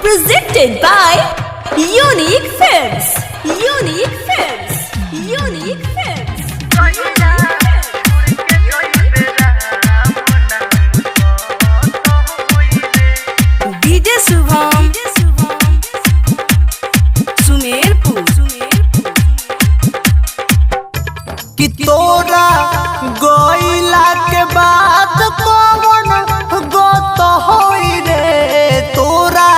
Presented by Unique Films. Unique Films. Unique Films. DJ Subham Sumerpur कि तोरा गइला के बाद कौन गत होई रे। तोरा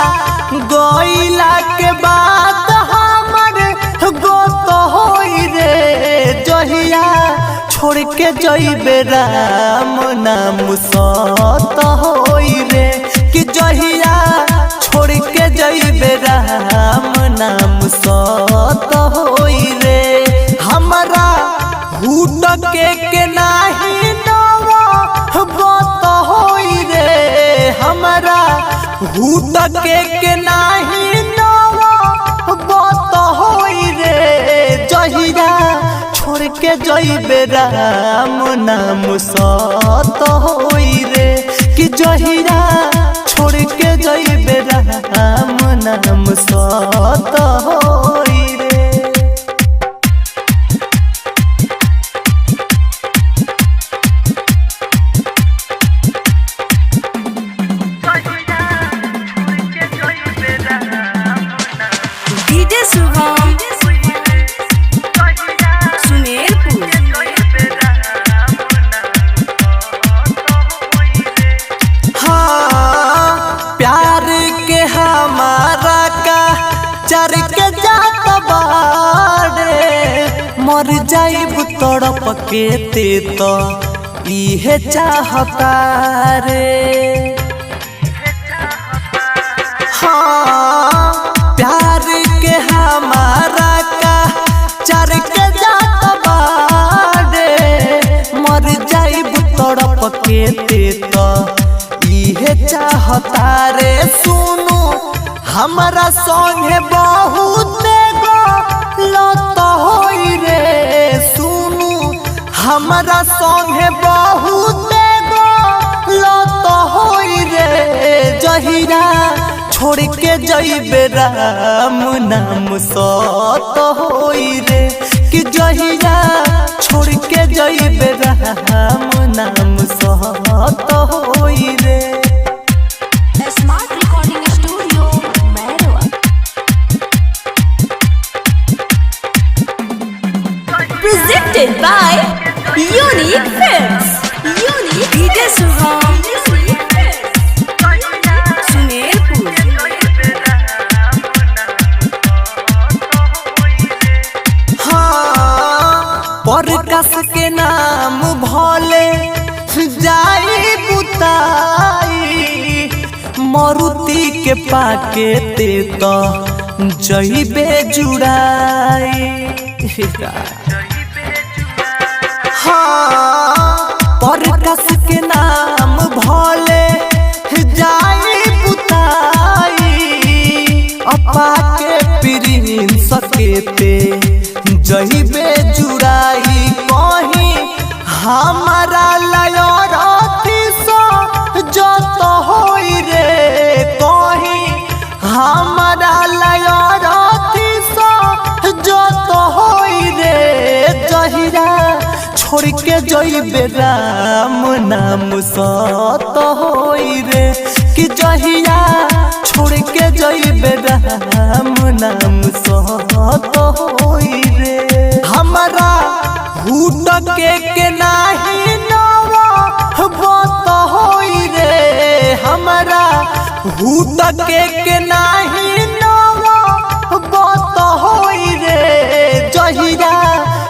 गइला के बाद हमर गत होई रे। जहिया छोड़ के जइबे राम नाम सत होई रे। कि जहिया छोड़ के जइबे राम नाम सत होई रे। हमरा हुट के नाही नवा बत होई रे। हमरा हुट के नाही नवा बत होई रे। जहिया छोड़ के जइबे राम नाम सत होई रे। कि जहिया छोड़ के जइबे राम नाम सत होई रे। DJ Subham Sumerpur हाँ प्यार के हमारा का चर के जात बाड़े। मर जाइब तड़प के ते तो इहे चाहता रे। हाँ प्यार के हमारा का चर के जात बाड़े। मर जाइब तड़प के ते तो इहे चाहता रे। सुनु हमरा संगे बहुत लत होई रे। सुनु हमरा संगे बहुत लत होई रे। जहिया छोड़ के जइबे राम नाम सत होई रे। कि जहिया छोड़ के जइबे राम नाम सत होई रे। Smart Recording Studio Merwa Presented by Unique Films. Unique DJ Subham Sumerpur हाँ प्रकाश के नाम भले जाई बुताई। मारुति के पाके ते तो जइबे जुड़ाई। हाँ प्रकाश के नाम भले जाई बुताई। अपा के प्रिंस सकेते जइबे जुड़ाई। कहीं हमारा लयरती सो जत होई रे। कहीं हमारा लयरती सो जत होई रे। जहिया छोड़ के जइबे राम नाम सत होई रे। कि जहिया छोड़ के जइबे राम नाम सत होई रे। हमरा हुट के नाही नवा बत होई रे। हमरा हुट के नाही नवा बत होई रे। जहिया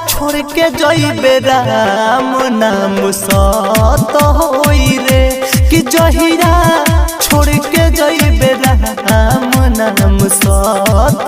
छोड़ के जइबे राम नाम सत होई रे। कि जहिया छोड़ के जइबे राम नाम सत